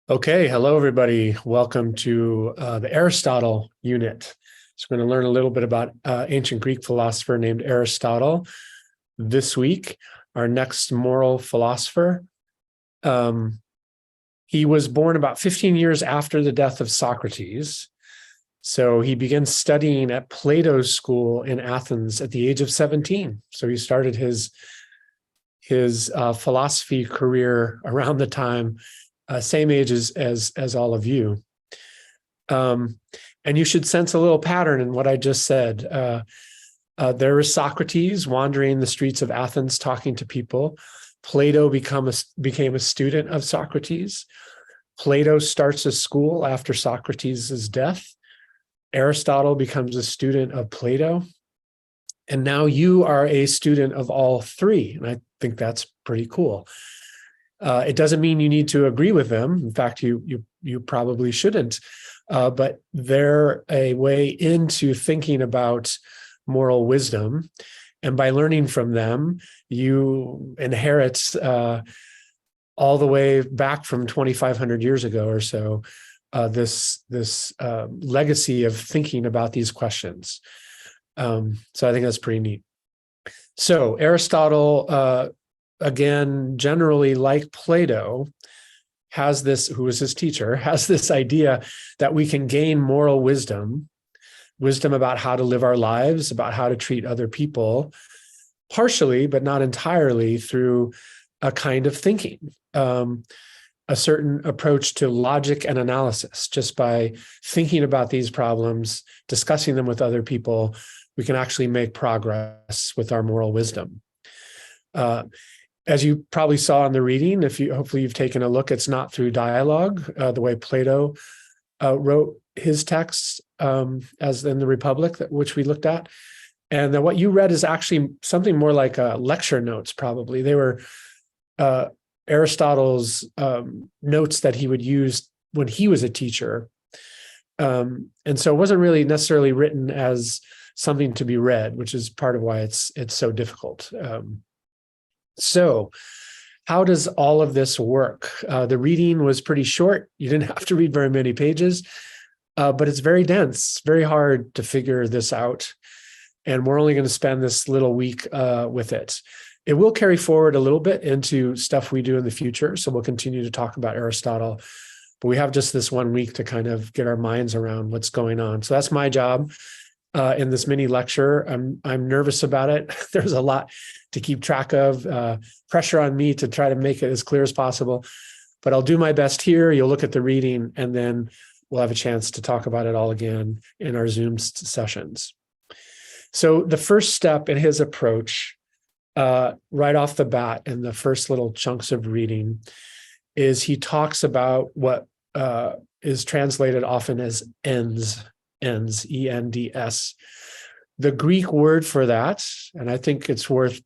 Okay, hello everybody. Welcome to the Aristotle unit. So we're going to learn a little bit about ancient Greek philosopher named Aristotle. This week, our next moral philosopher. He was born about 15 years after the death of Socrates. So he began studying at Plato's school in Athens at the age of 17. So he started his philosophy career around the time, same age as all of you. And you should sense a little pattern in what I just said. There was Socrates wandering the streets of Athens talking to people. Plato became a student of Socrates. Plato starts a school after Socrates' death. Aristotle becomes a student of Plato. And now you are a student of all three. And I think that's pretty cool. It doesn't mean you need to agree with them. In fact, you probably shouldn't. But they're a way into thinking about moral wisdom. And by learning from them, you inherit all the way back from 2,500 years ago or so, this legacy of thinking about these questions. So I think that's pretty neat. So Aristotle, again, generally like Plato, has this, who was his teacher, has this idea that we can gain moral wisdom about how to live our lives, about how to treat other people, partially, but not entirely, through a kind of thinking, a certain approach to logic and analysis. Just by thinking about these problems, discussing them with other people, we can actually make progress with our moral wisdom. As you probably saw in the reading, hopefully you've taken a look, it's not through dialogue, the way Plato wrote his texts, as in the Republic, which we looked at. And then what you read is actually something more like lecture notes, probably. They were Aristotle's notes that he would use when he was a teacher. And so it wasn't really necessarily written as something to be read, which is part of why it's so difficult. So how does all of this work? The reading was pretty short. You didn't have to read very many pages, but it's very dense, very hard to figure this out. And we're only going to spend this little week with it. It will carry forward a little bit into stuff we do in the future. So we'll continue to talk about Aristotle, but we have just this 1 week to kind of get our minds around what's going on. So that's my job in this mini lecture. I'm nervous about it. There's a lot to keep track of, pressure on me to try to make it as clear as possible, but I'll do my best here. You'll look at the reading and then we'll have a chance to talk about it all again in our Zoom sessions. So the first step in his approach, right off the bat in the first little chunks of reading, is he talks about what is translated often as ends, E-N-D-S. The Greek word for that, and I think it's worth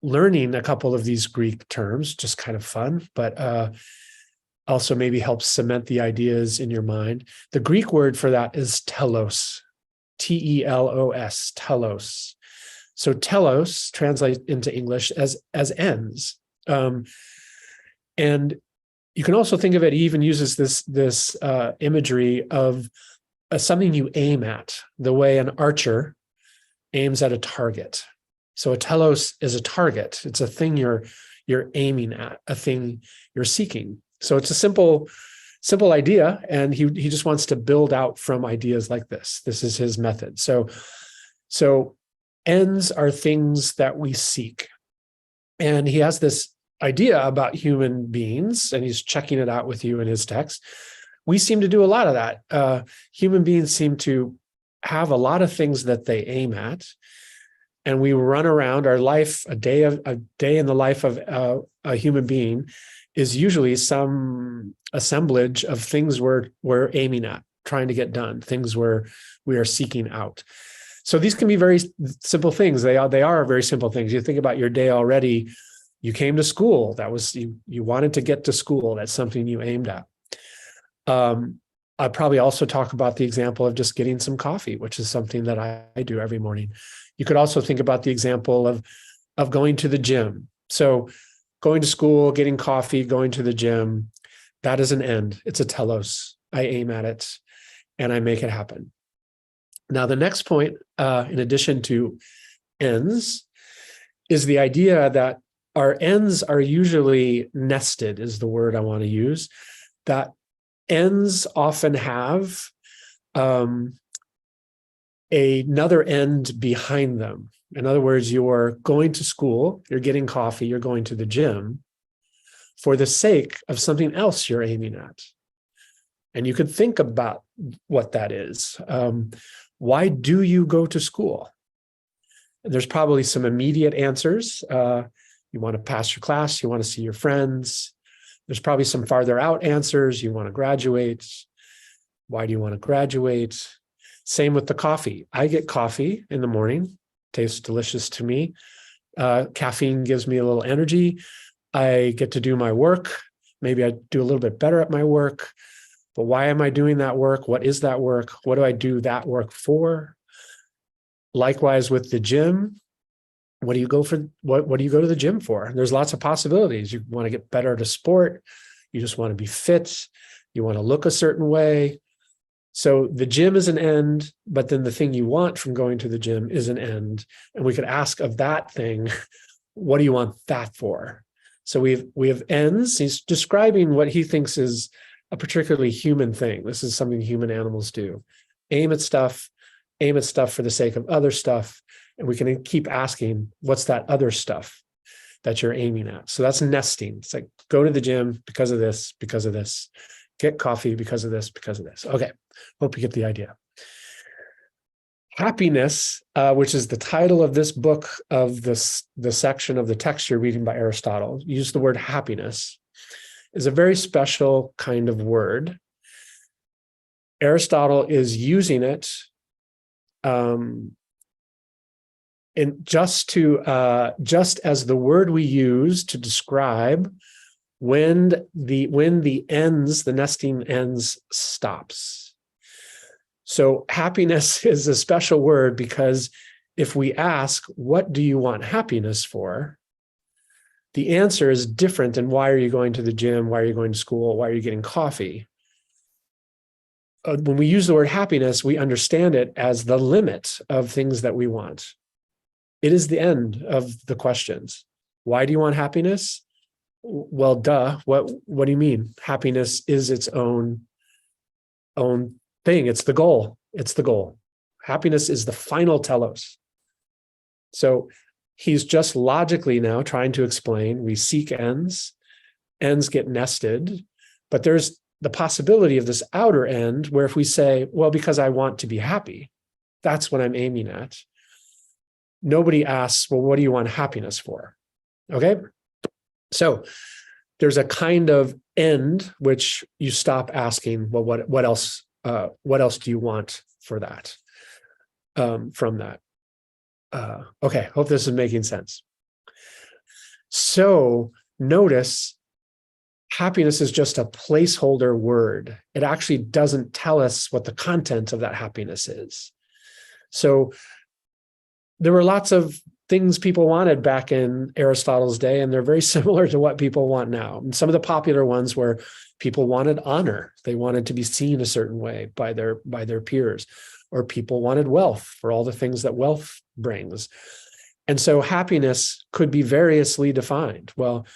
learning a couple of these Greek terms, just kind of fun, but also maybe helps cement the ideas in your mind. The Greek word for that is telos, T-E-L-O-S, telos. So telos translates into English as ends. And you can also think of it, he even uses this imagery of something you aim at, the way an archer aims at a target. So a telos is a target. It's a thing you're aiming at, a thing you're seeking. So it's a simple idea, and he just wants to build out from ideas like this. This is his method. So ends are things that we seek. And he has this idea about human beings, and he's checking it out with you in his text. We seem to do a lot of that. Human beings seem to have a lot of things that they aim at, and we run around our life. A day in the life of a human being is usually some assemblage of things we're aiming at, trying to get done, things we are seeking out. So these can be very simple things. They are very simple things. You think about your day already. You came to school. That was you wanted to get to school. That's something you aimed at. I probably also talk about the example of just getting some coffee, which is something that I do every morning. You could also think about the example of going to the gym. So going to school, getting coffee, going to the gym, That is an end. It's a telos. I aim at it and I make it happen. Now, the next point, in addition to ends, is the idea that our ends are usually nested, is the word I want to use. That ends often have another end behind them. In other words, you're going to school, you're getting coffee, you're going to the gym for the sake of something else you're aiming at. And you could think about what that is. Why do you go to school? There's probably some immediate answers. You want to pass your class, you want to see your friends. There's probably some farther out answers. You want to graduate. Why do you want to graduate? Same with the coffee. I get coffee in the morning. Tastes delicious to me. Caffeine gives me a little energy. I get to do my work. Maybe I do a little bit better at my work. But why am I doing that work? What is that work? What do I do that work for? Likewise with the gym. What do you go for? What do you go to the gym for? There's lots of possibilities. You want to get better at a sport. You just want to be fit. You want to look a certain way. So the gym is an end, but then the thing you want from going to the gym is an end. And we could ask of that thing, what do you want that for? So we have ends. He's describing what he thinks is a particularly human thing. This is something human animals do. Aim at stuff for the sake of other stuff. And we can keep asking, what's that other stuff that you're aiming at? So that's nesting. It's like, go to the gym because of this, because of this. Get coffee because of this, because of this. Okay, hope you get the idea. Happiness, which is the title of this book of the section of the text you're reading by Aristotle, use the word happiness, is a very special kind of word. Aristotle is using it and just as the word we use to describe when the ends, the nesting ends, stops. So happiness is a special word because if we ask, what do you want happiness for? The answer is different than why are you going to the gym? Why are you going to school? Why are you getting coffee? When we use the word happiness, we understand it as the limit of things that we want. It is the end of the questions. Why do you want happiness? Well, duh. What do you mean? Happiness is its own thing. It's the goal. It's the goal. Happiness is the final telos. So he's just logically now trying to explain we seek ends get nested, but there's the possibility of this outer end where if we say, well, because I want to be happy, that's what I'm aiming at. Nobody asks, well, what do you want happiness for? Okay. So there's a kind of end which you stop asking, well, what else do you want for that, from that? Okay, hope this is making sense. So notice happiness is just a placeholder word. It actually doesn't tell us what the content of that happiness is. So there were lots of things people wanted back in Aristotle's day, and they're very similar to what people want now. And some of the popular ones were people wanted honor. They wanted to be seen a certain way by their peers, or people wanted wealth for all the things that wealth brings. And so happiness could be variously defined. Well,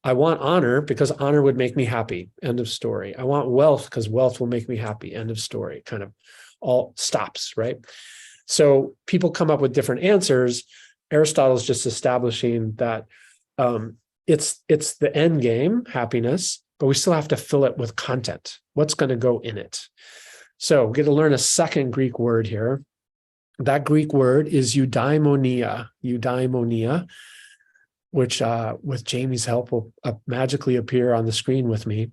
I want honor because honor would make me happy. End of story. I want wealth because wealth will make me happy. End of story. Kind of all stops, right? So people come up with different answers. Aristotle's just establishing that it's the end game, happiness, but we still have to fill it with content. What's going to go in it? So we're going to learn a second Greek word here. That Greek word is eudaimonia. Eudaimonia, which with Jamie's help will magically appear on the screen with me.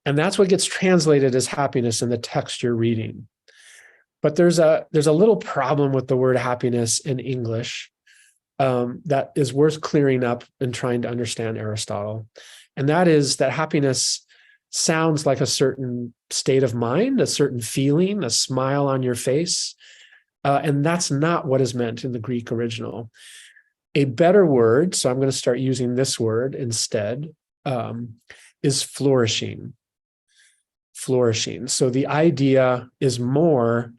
And that's what gets translated as happiness in the text you're reading. But there's a little problem with the word happiness in English that is worth clearing up and trying to understand Aristotle. And that is that happiness sounds like a certain state of mind, a certain feeling, a smile on your face. And that's not what is meant in the Greek original. A better word, so I'm going to start using this word instead, is flourishing. Flourishing. So the idea is more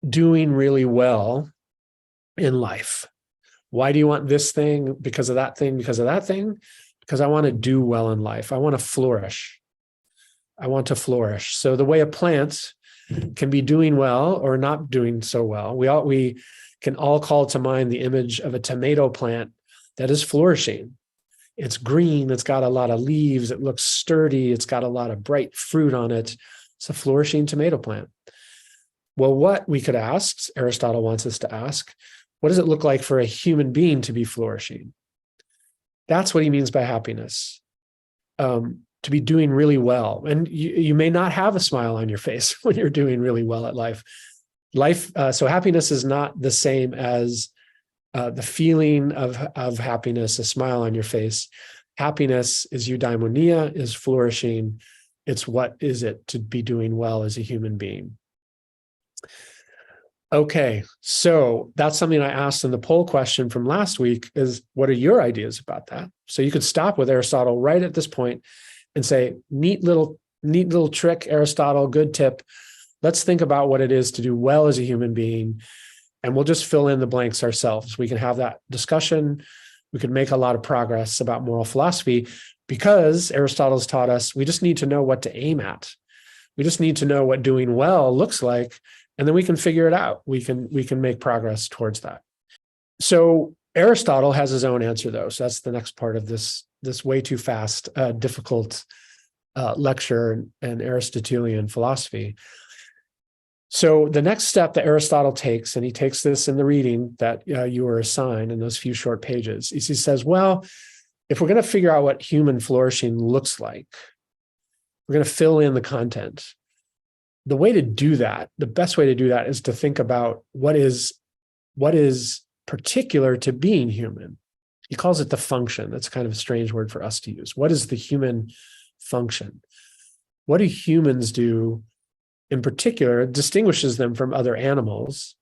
doing really well in life. Why do you want this thing? Because of that thing, because of that thing? Because I want to do well in life. I want to flourish. I want to flourish. So the way a plant can be doing well or not doing so well, we can all call to mind the image of a tomato plant that is flourishing. It's green, it's got a lot of leaves, it looks sturdy, it's got a lot of bright fruit on it. It's a flourishing tomato plant. Well, what we could ask, Aristotle wants us to ask, what does it look like for a human being to be flourishing? That's what he means by happiness. To be doing really well. And you may not have a smile on your face when you're doing really well at life. So happiness is not the same as the feeling of happiness, a smile on your face. Happiness is eudaimonia, is flourishing. It's what is it to be doing well as a human being. Okay, so that's something I asked in the poll question from last week is, what are your ideas about that? So you could stop with Aristotle right at this point and say, neat little trick, Aristotle, good tip. Let's think about what it is to do well as a human being, and we'll just fill in the blanks ourselves. We can have that discussion. We could make a lot of progress about moral philosophy because Aristotle's taught us we just need to know what to aim at. We just need to know what doing well looks like, and then we can figure it out. We can make progress towards that. So Aristotle has his own answer, though. So that's the next part of this way too fast, difficult lecture and Aristotelian philosophy. So the next step that Aristotle takes, and he takes this in the reading that you were assigned in those few short pages, is he says, well, if we're going to figure out what human flourishing looks like, we're going to fill in the content. The way to do that, the best way to do that is to think about what is particular to being human. He calls it the function. That's kind of a strange word for us to use. What is the human function? What do humans do in particular distinguishes them from other animals?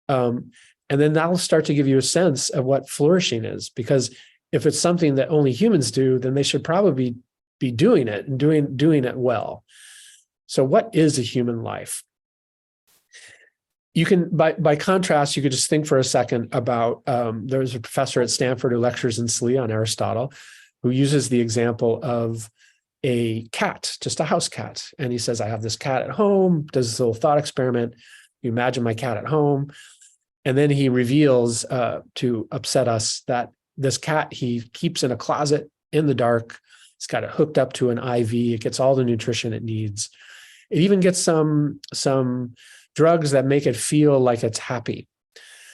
And then that'll start to give you a sense of what flourishing is, because if it's something that only humans do, then they should probably be doing it and doing it well. So what is a human life? You can, by contrast, you could just think for a second about, there's a professor at Stanford who lectures in SLE on Aristotle, who uses the example of a cat, just a house cat. And he says, I have this cat at home, does this little thought experiment. You imagine my cat at home. And then he reveals to upset us that this cat he keeps in a closet in the dark. It's got it hooked up to an IV. It gets all the nutrition it needs. It even gets some drugs that make it feel like it's happy.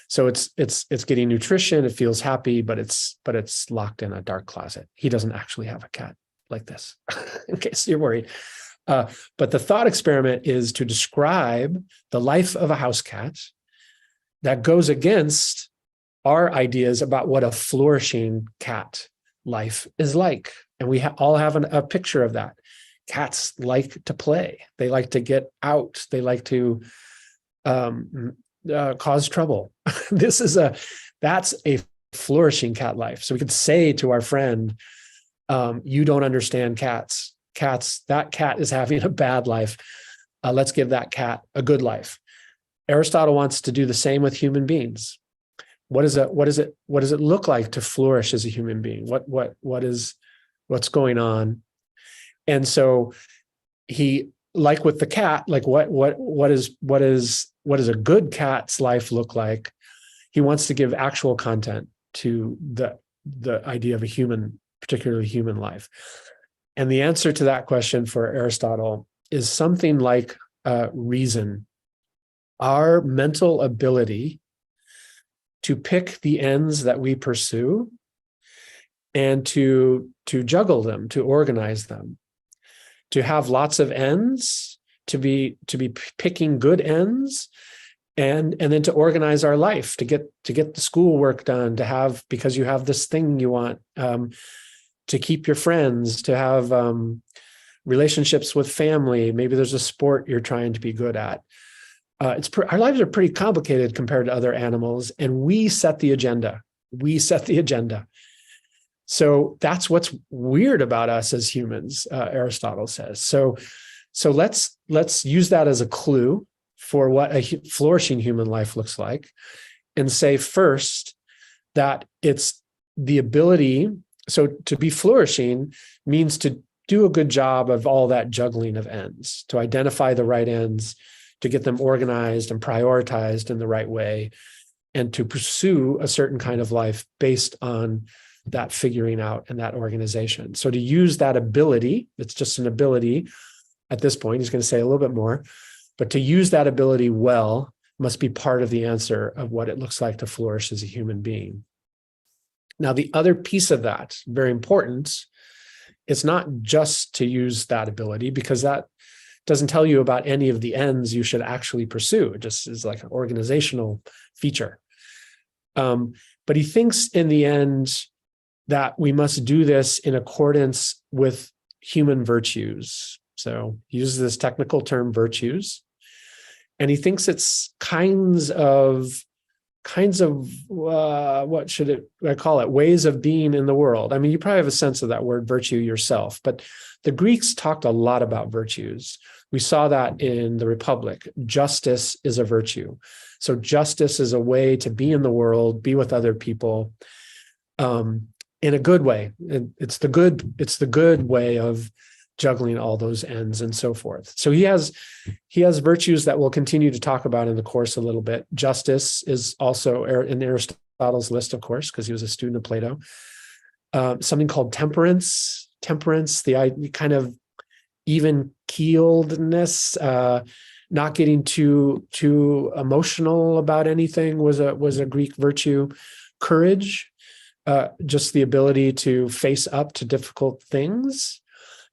So it's getting nutrition. It feels happy, but it's locked in a dark closet. He doesn't actually have a cat like this, in case you're worried. But the thought experiment is to describe the life of a house cat that goes against our ideas about what a flourishing cat life is like. And we all have a picture of that. Cats like to play. They like to get out. They like to cause trouble. That's a flourishing cat life. So we could say to our friend, you don't understand cats. That cat is having a bad life. Let's give that cat a good life. Aristotle wants to do the same with human beings. What does it look like to flourish as a human being? What's going on? And so he, like with the cat, like what is a good cat's life look like? He wants to give actual content to the idea of a human, particularly human life. And the answer to that question for Aristotle is something like reason. Our mental ability to pick the ends that we pursue and to juggle them, to organize them, to have lots of ends, to be picking good ends, and then to organize our life, to get the schoolwork done, because you have this thing you want, to keep your friends, to have relationships with family. Maybe there's a sport you're trying to be good at. Our lives are pretty complicated compared to other animals, and we set the agenda. So that's what's weird about us as humans, Aristotle says. So let's use that as a clue for what a flourishing human life looks like, and say first that it's the ability. So to be flourishing means to do a good job of all that juggling of ends, to identify the right ends, to get them organized and prioritized in the right way, and to pursue a certain kind of life based on that figuring out and that organization. So to use that ability, it's just an ability at this point, he's going to say a little bit more, but to use that ability well must be part of the answer of what it looks like to flourish as a human being. Now, the other piece of that, very important, it's not just to use that ability, because that doesn't tell you about any of the ends you should actually pursue. It just is like an organizational feature. But he thinks in the end that we must do this in accordance with human virtues. So he uses this technical term, virtues, and he thinks it's kinds of what should I call it? Ways of being in the world. I mean, you probably have a sense of that word virtue yourself, but the Greeks talked a lot about virtues. We saw that in the Republic. Justice is a virtue. So justice is a way to be in the world, be with other people, in a good way. It's the good way of juggling all those ends and so forth. So he has virtues that we'll continue to talk about in the course a little bit. Justice is also in Aristotle's list, of course, because he was a student of Plato. Something called temperance, the kind of even keeledness, not getting too emotional about anything was a Greek virtue. Courage, just the ability to face up to difficult things,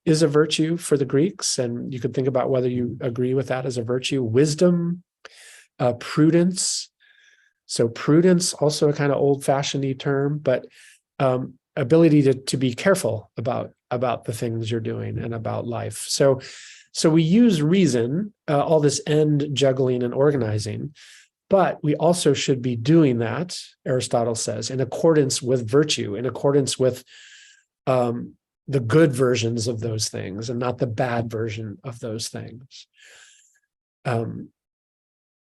is a virtue for the Greeks, and you could think about whether you agree with that as a virtue. Wisdom, prudence. So prudence, also a kind of old-fashioned term, but ability to be careful about the things you're doing and about life. So we use reason, all this end juggling and organizing, but we also should be doing that, Aristotle says, in accordance with virtue, in accordance with the good versions of those things and not the bad version of those things.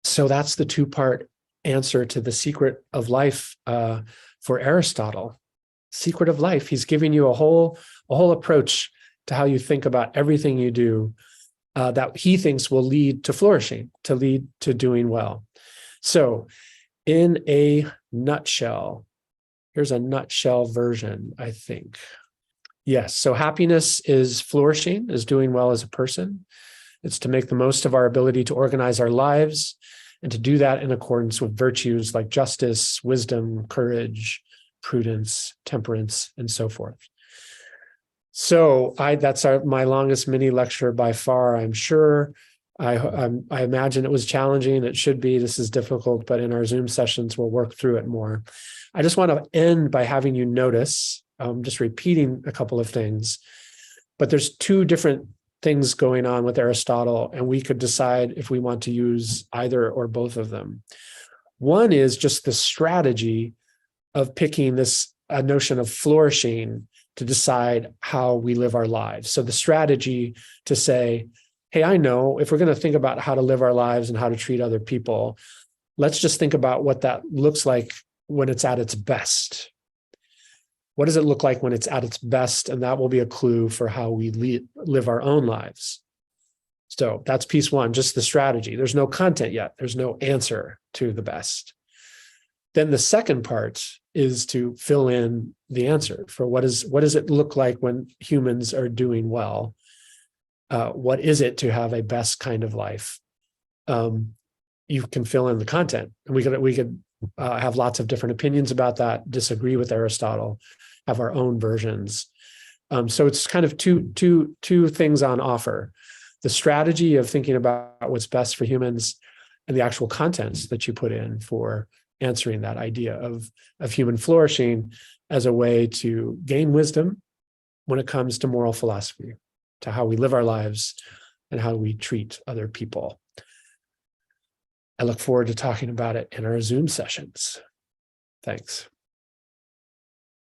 So that's the two-part answer to the secret of life for Aristotle. Secret of life. He's giving you a whole approach to how you think about everything you do that he thinks will lead to flourishing, to lead to doing well. So in a nutshell, here's a nutshell version, I think. Yes, so happiness is flourishing, is doing well as a person. It's to make the most of our ability to organize our lives and to do that in accordance with virtues like justice, wisdom, courage, prudence, temperance, and so forth. So that's my longest mini lecture by far, I'm sure. I imagine it was challenging. It should be. This is difficult, but in our Zoom sessions, we'll work through it more. I just want to end by having you notice, just repeating a couple of things, but there's two different things going on with Aristotle, and we could decide if we want to use either or both of them. One is just the strategy of picking this notion of flourishing to decide how we live our lives. So the strategy to say, hey, I know if we're going to think about how to live our lives and how to treat other people, let's just think about what that looks like when it's at its best. What does it look like when it's at its best? And that will be a clue for how we live our own lives. So that's piece one, just the strategy. There's no content yet. There's no answer to the best. Then the second part is to fill in the answer for what does it look like when humans are doing well? What is it to have a best kind of life? You can fill in the content, and we could have lots of different opinions about that, disagree with Aristotle, have our own versions. So it's kind of two things on offer: the strategy of thinking about what's best for humans, and the actual contents that you put in for answering that idea of human flourishing as a way to gain wisdom when it comes to moral philosophy, to how we live our lives and how we treat other people. I look forward to talking about it in our Zoom sessions. Thanks.